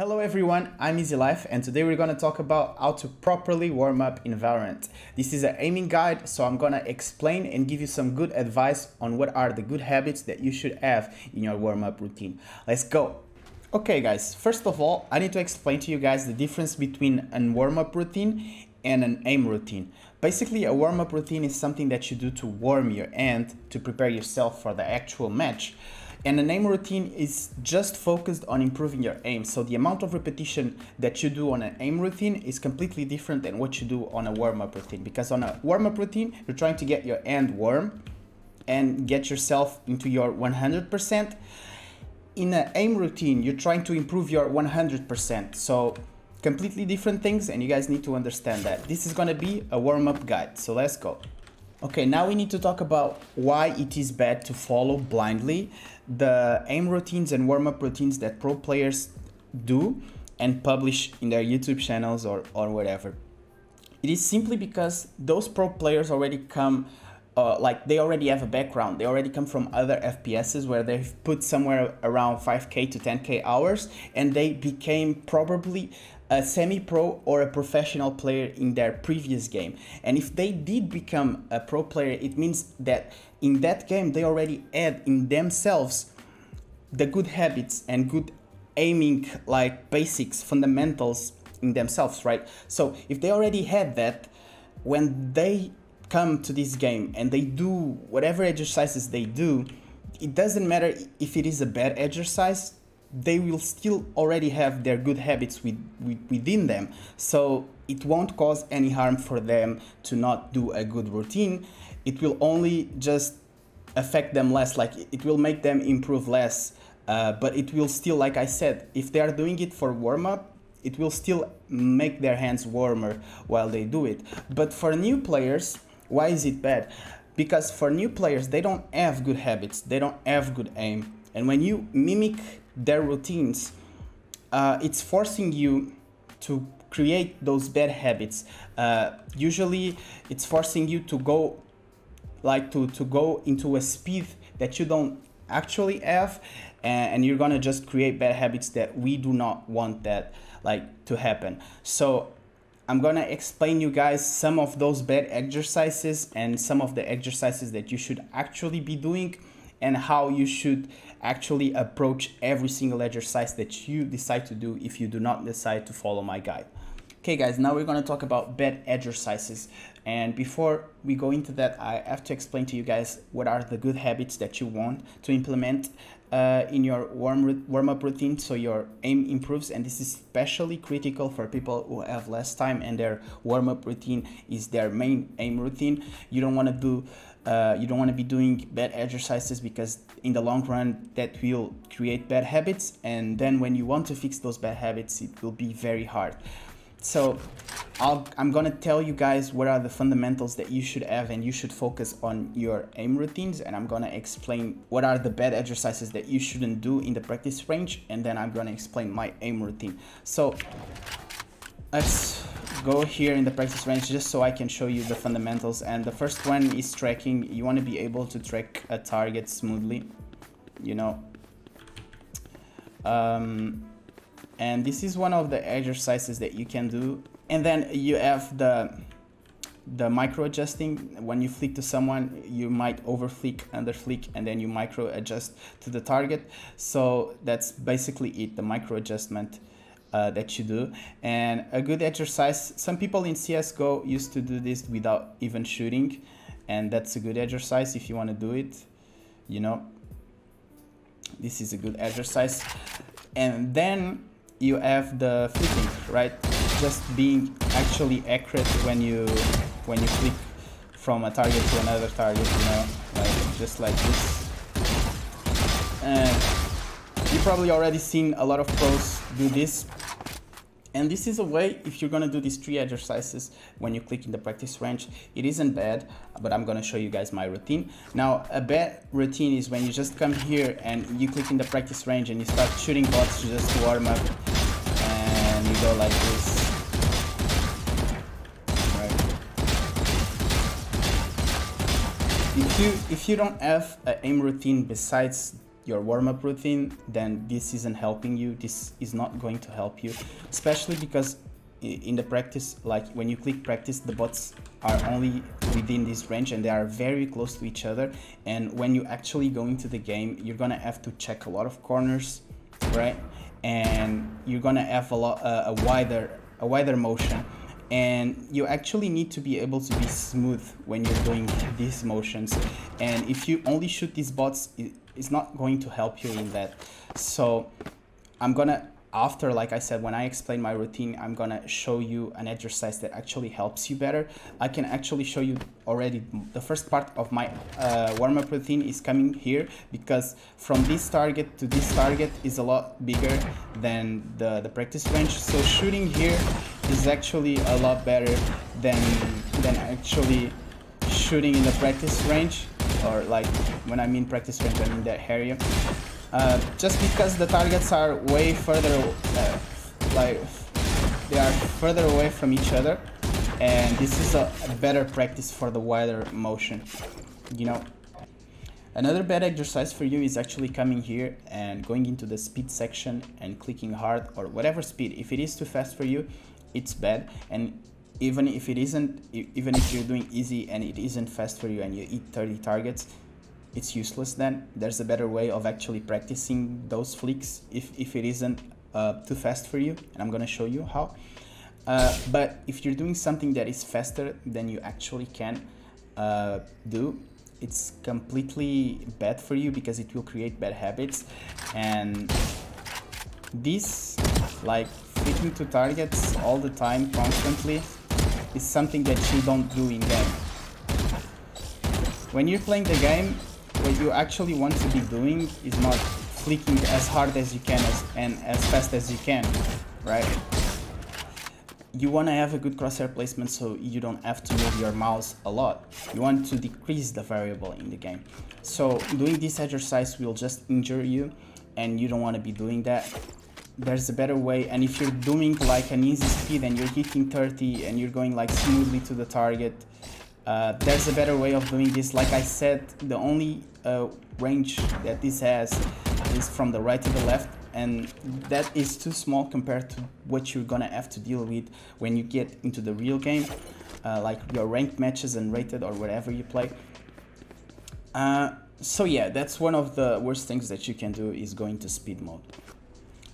Hello everyone, I'm Easy Life and today we're gonna talk about how to properly warm up in Valorant. This is an aiming guide, so I'm gonna explain and give you some good advice on what are the good habits that you should have in your warm-up routine. Let's go! Okay guys, first of all, I need to explain to you guys the difference between a warm-up routine and an aim routine. Basically, a warm-up routine is something that you do to warm your hand, to prepare yourself for the actual match. And an aim routine is just focused on improving your aim. So the amount of repetition that you do on an aim routine is completely different than what you do on a warm-up routine. Because on a warm-up routine, you're trying to get your hand warm and get yourself into your 100%. In an aim routine, you're trying to improve your 100%. So completely different things, and you guys need to understand that. This is gonna be a warm-up guide, so let's go. Okay, now we need to talk about why it is bad to follow blindly the aim routines and warm-up routines that pro players do and publish in their YouTube channels or whatever. It is simply because those pro players already come, they already have a background. They already come from other FPSs where they've put somewhere around 5K to 10K hours, and they became probably a semi-pro or a professional player in their previous game. And if they did become a pro player, it means that in that game they already had in themselves the good habits and good aiming, like basics, fundamentals in themselves, right? So if they already had that, when they come to this game and they do whatever exercises they do, it doesn't matter if it is a bad exercise, they will still already have their good habits within them. So it won't cause any harm for them to not do a good routine. It will only just affect them less, like it will make them improve less, but it will still, like I said, if they are doing it for warm-up, it will still make their hands warmer while they do it. But for new players, why is it bad? Because for new players, they don't have good habits, they don't have good aim. And when you mimic their routines, it's forcing you to create those bad habits. Usually it's forcing you to go to go into a speed that you don't actually have, and you're gonna just create bad habits that we do not want that to happen. So I'm gonna explain you guys some of those bad exercises and some of the exercises that you should actually be doing, and how you should actually approach every single exercise that you decide to do if you do not decide to follow my guide. Okay guys, now we're gonna talk about bad exercises. And before we go into that, I have to explain to you guys what are the good habits that you want to implement in your warm-up routine so your aim improves. And this is especially critical for people who have less time and their warm-up routine is their main aim routine. You don't want to be doing bad exercises, because in the long run that will create bad habits, and then when you want to fix those bad habits, it will be very hard. So I'm gonna tell you guys what are the fundamentals that you should have and you should focus on your aim routines, and I'm gonna explain what are the bad exercises that you shouldn't do in the practice range, and then I'm gonna explain my aim routine. So let's go here in the practice range just so I can show you the fundamentals. And the first one is tracking. You want to be able to track a target smoothly, you know. And this is one of the exercises that you can do. And then you have the micro adjusting. When you flick to someone, you might over flick, under flick, and then you micro adjust to the target. So that's basically it, the micro adjustment that you do. And a good exercise, some people in CSGO used to do this without even shooting, and that's a good exercise if you want to do it, you know. This is a good exercise. And then you have the flicking, right? Just being actually accurate when you flick from a target to another target, you know, just like this. And you've probably already seen a lot of pros do this. And this is a way, if you're gonna do these 3 exercises when you click in the practice range, it isn't bad, but I'm gonna show you guys my routine. Now, a bad routine is when you just come here and you click in the practice range and you start shooting bots just to warm up, and you go like this. Right. If you don't have an aim routine besides your warm-up routine, then this isn't helping you. This is not going to help you, especially because in the practice, like when you click practice, the bots are only within this range and they are very close to each other. And when you actually go into the game, you're gonna have to check a lot of corners, right? And you're gonna have a wider motion, and you actually need to be able to be smooth when you're doing these motions. And if you only shoot these bots, it's not going to help you in that. So I'm gonna, after, like I said, when I explain my routine, I'm gonna show you an exercise that actually helps you better. I can actually show you already the first part of my warm-up routine is coming here, because from this target to this target is a lot bigger than the practice range. So shooting here is actually a lot better than actually shooting in the practice range, or like when I mean practice range, I mean that area. Just because the targets are way further, like they are further away from each other, and this is a better practice for the wider motion, you know. Another bad exercise for you is actually coming here and going into the speed section and clicking hard or whatever speed. If it is too fast for you, it's bad. And even if it isn't, even if you're doing easy and it isn't fast for you and you eat 30 targets, it's useless. Then there's a better way of actually practicing those flicks if it isn't too fast for you, and I'm gonna show you how. But if you're doing something that is faster than you actually can do, it's completely bad for you because it will create bad habits. And this, like flicking to targets all the time constantly, is something that you don't do in game. When you're playing the game, what you actually want to be doing is not flicking as hard as you can and as fast as you can, right? You want to have a good crosshair placement so you don't have to move your mouse a lot. You want to decrease the variable in the game. So doing this exercise will just injure you, and you don't want to be doing that. There's a better way. And if you're doing like an easy speed and you're hitting 30 and you're going like smoothly to the target, there's a better way of doing this. Like I said, the only range that this has is from the right to the left, and that is too small compared to what you're gonna have to deal with when you get into the real game, like your ranked matches and rated or whatever you play. So yeah, that's one of the worst things that you can do, is go into speed mode.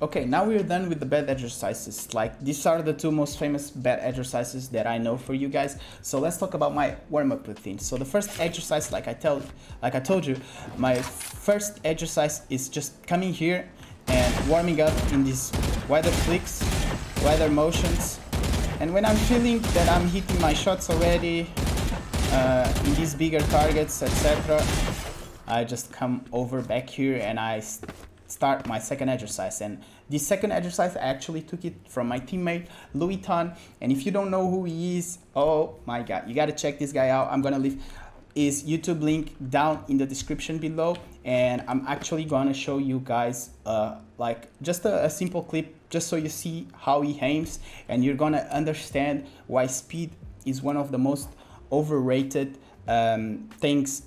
Okay, now we're done with the bad exercises. Like, these are the two most famous bad exercises that I know for you guys. So let's talk about my warm-up routine. So the first exercise, like I told you, my first exercise is just coming here and warming up in these wider flicks, wider motions. And when I'm feeling that I'm hitting my shots already in these bigger targets, etc., I just come over back here and I start my second exercise. And this second exercise, I actually took it from my teammate Louis Tan. And if you don't know who he is, oh my god, you gotta check this guy out. I'm gonna leave his YouTube link down in the description below, and I'm actually gonna show you guys like just a simple clip, just so you see how he aims, and you're gonna understand why speed is one of the most overrated things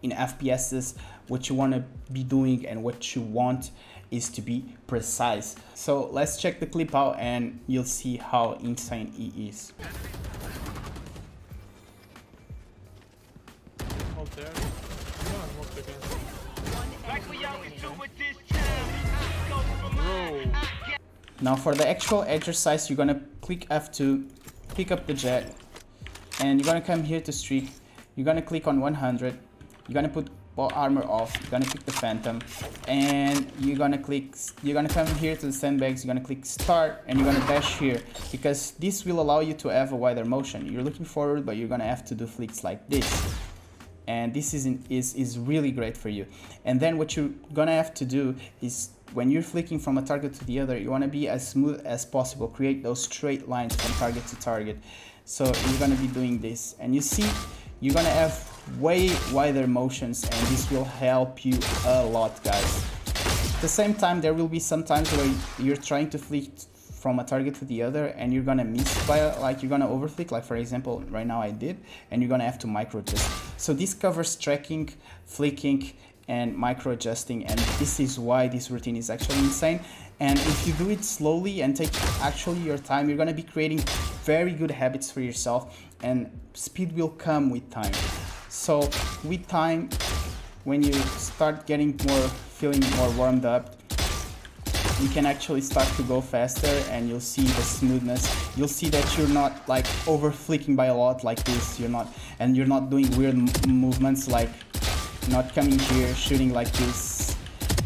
in FPSs. What you want to be doing and what you want is to be precise. So let's check the clip out and you'll see how insane he is. Now for the actual exercise, you're gonna click F2, pick up the jet, and you're gonna come here to streak. You're gonna click on 100. You're gonna put ball armor off. You're gonna pick the phantom, and you're gonna come here to the sandbags. You're gonna click start, and you're gonna dash here, because this will allow you to have a wider motion. You're looking forward, but you're gonna have to do flicks like this, and this is really great for you. And then what you're gonna have to do is, when you're flicking from a target to the other, you want to be as smooth as possible. Create those straight lines from target to target. So you're gonna be doing this, and you see, you're gonna have way wider motions, and this will help you a lot, guys. At the same time, there will be some times where you're trying to flick from a target to the other and you're gonna miss by, like, you're gonna overflick, like for example right now I did, and you're gonna have to micro adjust. So this covers tracking, flicking, and micro adjusting, and this is why this routine is actually insane. And if you do it slowly and take actually your time, you're gonna be creating very good habits for yourself, and speed will come with time. So with time, when you start getting feeling more warmed up, you can actually start to go faster, and you'll see the smoothness. You'll see that you're not like over flicking by a lot like this. You're not doing weird movements like not coming here, shooting like this,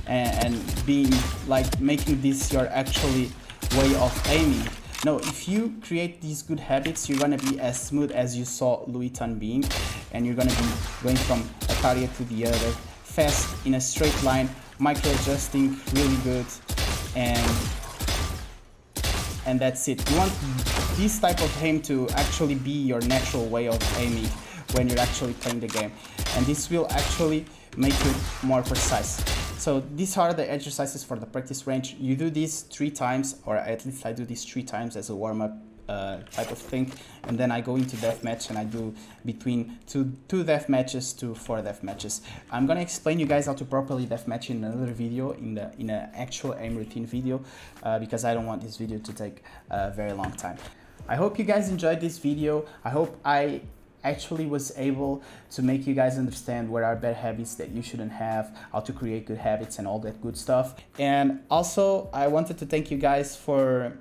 and being like making this your actually way of aiming. No, if you create these good habits, you're gonna be as smooth as you saw Louis Vuitton being, and you're gonna be going from a target to the other, fast in a straight line, micro adjusting really good, and that's it. You want this type of aim to actually be your natural way of aiming when you're actually playing the game, and this will actually make you more precise. So these are the exercises for the practice range. You do these 3 times, or at least I do this 3 times as a warm-up type of thing, and then I go into deathmatch, and I do between two death matches to 4 death matches. I'm gonna explain you guys how to properly deathmatch in another video, in an actual aim routine video, because I don't want this video to take a very long time. I hope you guys enjoyed this video. I hope I actually was able to make you guys understand what are bad habits that you shouldn't have, how to create good habits, and all that good stuff. And also I wanted to thank you guys for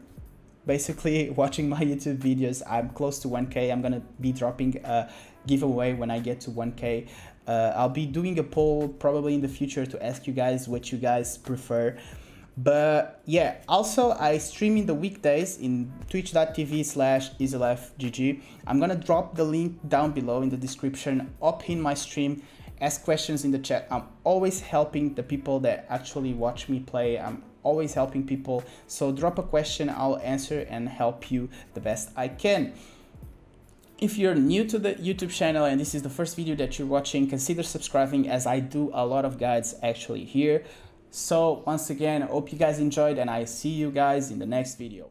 basically watching my YouTube videos. I'm close to 1K. I'm gonna be dropping a giveaway when I get to 1K. I'll be doing a poll probably in the future to ask you guys what you guys prefer. But yeah, also I stream in the weekdays in twitch.tv/easylifegg. I'm gonna drop the link down below in the description. Up in my stream, ask questions in the chat. I'm always helping the people that actually watch me play. I'm always helping people, so drop a question, I'll answer and help you the best I can. If you're new to the YouTube channel and this is the first video that you're watching, consider subscribing, as I do a lot of guides actually here. So once again, I hope you guys enjoyed, and I see you guys in the next video.